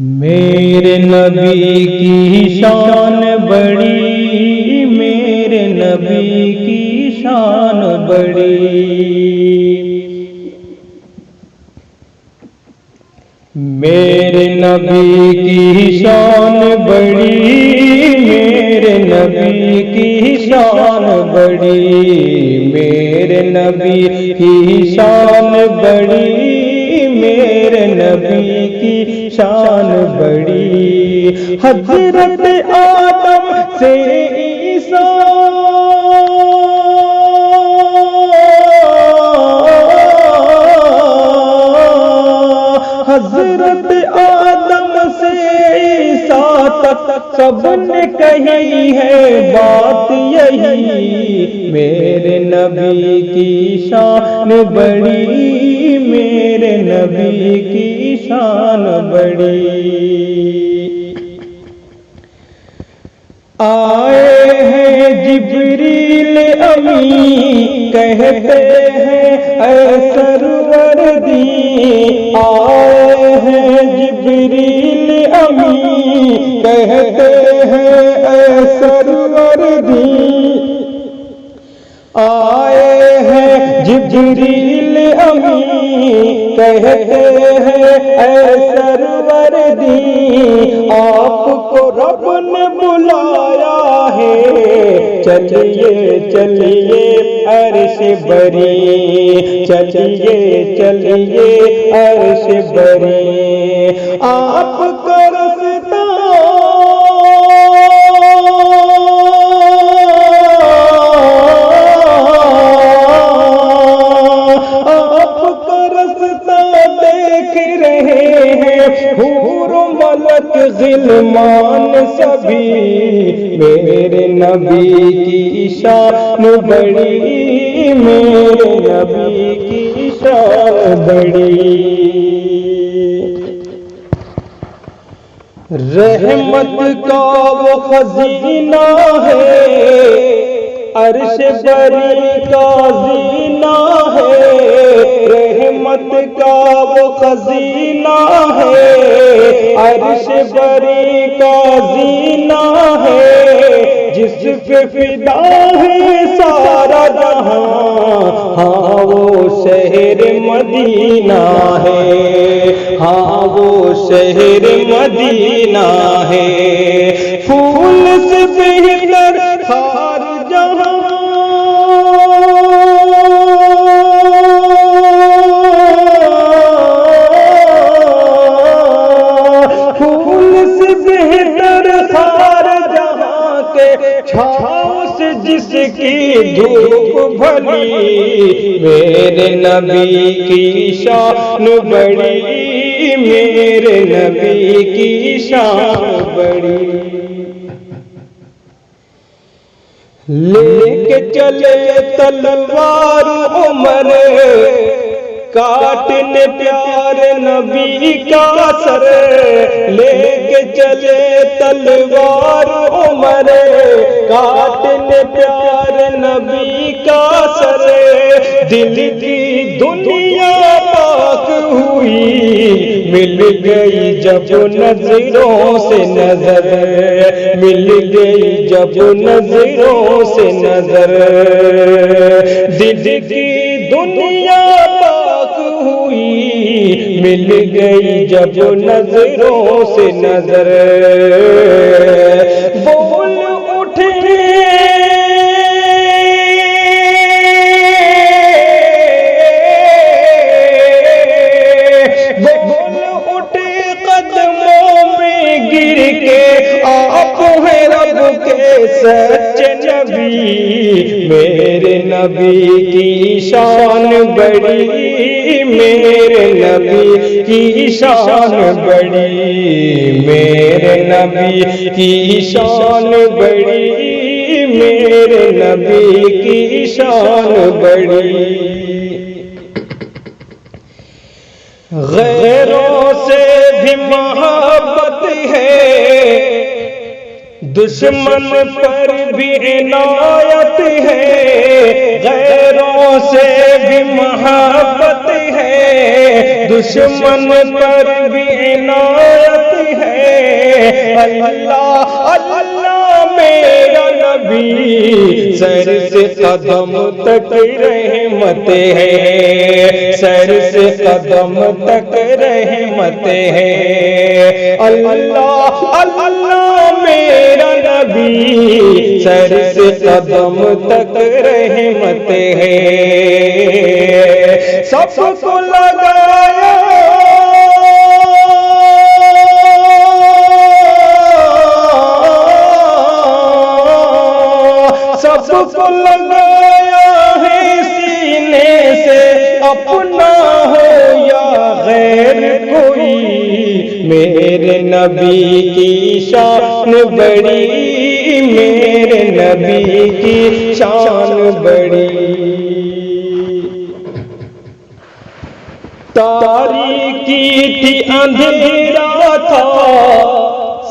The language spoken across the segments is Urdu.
میرے نبی کی شان بڑی، میرے نبی کی شان بڑی، میرے نبی کی شان بڑی، میرے نبی کی شان بڑی، میرے نبی کی شان بڑی، میرے نبی کی شان بڑی۔ حضرت آدم سے عیسیٰ، حضرت آدم سے عیسیٰ تک سب نے کہی ہے بات یہی، میرے نبی کی شان بڑی، میرے نبی کی شان بڑی۔ آئے ہیں جبریل امین، کہتے ہیں اے سروردی، آئے ہیں جبریل امین، کہتے ہیں اے سروردی، آئے ہیں جبریل امین، کہتے ہیں اے سروردی، آپ کو رب نے بلایا ہے، چلیے چلیے عرش بری، چلیے چلیے عرش بری، آپ کا رستہ غلمان سبھی، میرے نبی کی شان بڑی، میرے نبی کی شان بڑی۔ رحمت کا وہ خزینہ ہے، عرش بری کا زینہ ہے، رحمت کا وہ خزینہ ہے، عرش بری کا زینہ ہے، جس پہ فدا ہے سارا جہاں، ہاں وہ شہر مدینہ ہے، ہاں وہ شہر مدینہ ہے، پھول سے بہتر خار جہاں، چھاؤں سے جس کی دھوپ بھلی، میرے نبی کی شان بڑی، میرے نبی کی شان بڑی۔ لے کے چلے تلوار عمر، کاٹنے پیارے نبی کا سر، لے کے چلے تلوار عمر، کاٹنے پیارے نبی کا سر، دل کی دنیا پاک ہوئی، مل گئی جب نظروں سے نظر، مل گئی جب نظروں سے نظر، دل کی دنیا پاک ہوئی، مل گئی جب نظروں سے نظر، بول اٹھے سچے نبی، میرے نبی کی شان بڑی، میرے نبی کی شان بڑی، میرے نبی کی شان بڑی، میرے نبی کی شان بڑی۔ غیروں سے بھی محبت ہے، دشمن پر بھی عنایت ہے، غیروں سے بھی محبت ہے، دشمن پر بھی عنایت اللہ اللہ میرا نبی سر سے قدم تک رحمتیں ہیں، سر سے قدم تک رحمتیں ہیں، اللہ اللہ میرا نبی سر سے قدم تک رحمتیں ہیں، سب کو لگایا سب کو لگایا ہے سینے سے، اپنا ہو یا غیر کوئی، میرے نبی کی شان بڑی، میرے نبی کی شان بڑی۔ تاریکی تھی اندھیرا تھا،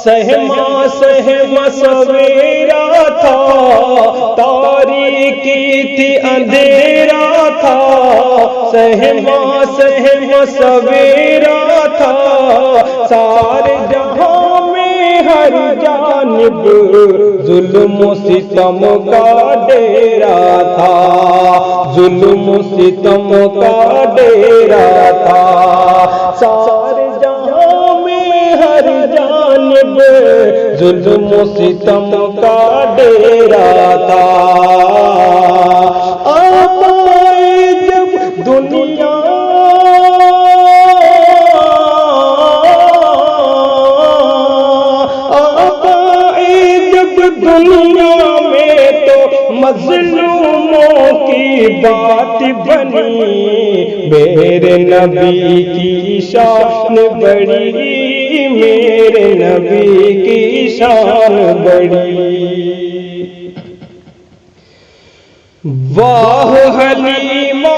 سہما سہما سویرا تھا، تاریکی تھی اندھیرا تھا، سہما سہما سویرا تھا، سارے جہاں میں ہر جانب ظلم و ستم کا ڈیرا تھا، ظلم و ستم کا ڈیرا تھا، سارے جہاں میں ہر جانب ظلم و ستم کا ڈیرا تھا، آپ آئے جب دنیا آپ آئے جب دنیا میں تو مظلوموں کی بات بنی، میرے نبی کی شان بڑی، میرے نبی کی شان بڑی۔ واہ حلیمہ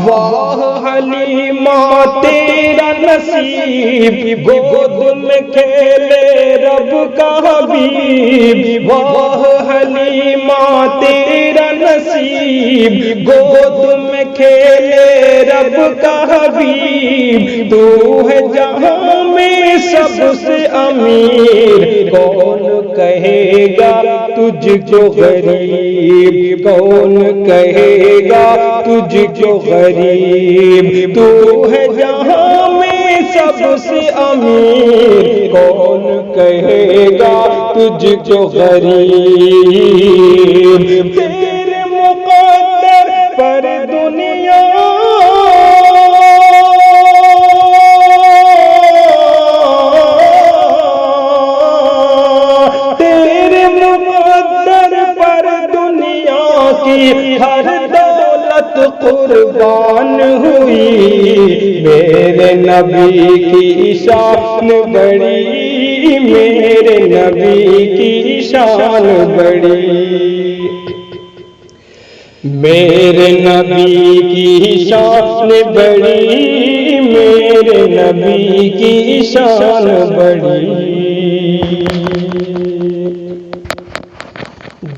واہ حلیمہ تیرا نصیب، گود میں کھیلے رب کا حبیب، واہ حلیمہ تیرا نصیب، گود میں کھیلے رب کا حبیب، تو ہے جہاں میں سب سے امیر، کون کہے گا تجھ کو غریب، کون کہے گا تجھ کو غریب، تو ہے جہاں میں سب سے امیر، کون کہے گا تجھ کو غریب، تیرے مقدر پر دنیا تیرے مقدر پر دنیا کی ہر دولت قربان ہوئی، میرے نبی کی شان بڑی، میرے نبی کی شان بڑی، میرے نبی کی شان بڑی، میرے نبی کی شان بڑی۔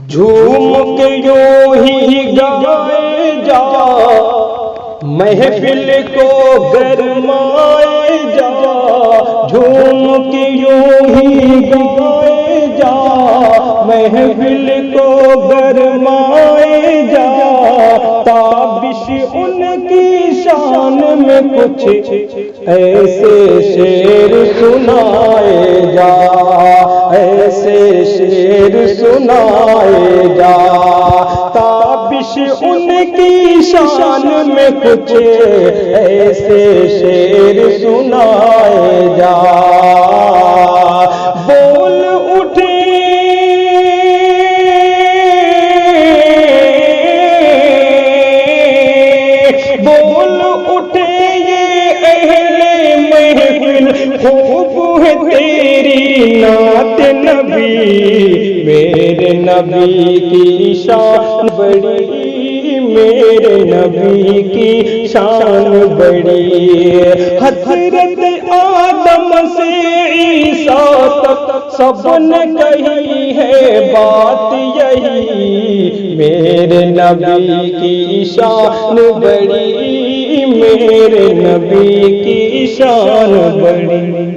جھوم کے یوں ہی گائے جا، محفل کو گرمائے جا، جھوم کے یوں ہی گائے جا، محفل کو گرمائے جا، تابش ان کی شان میں کچھ ایسے شعر سنائے جا، ایسے شعر سنائے جا، تابش ان کی شان میں کچھ ایسے شعر سنائے جا، بول اٹھے بول اٹھے یہ اہل محفل، خوب ہے تیری نعت نبی، میرے نبی کی شان بڑی، میرے نبی کی شان بڑی، حضرت آدم سے عیسیٰ تک سب نے کہی ہے بات یہی، میرے نبی کی شان بڑی، میرے نبی کی شان بڑی۔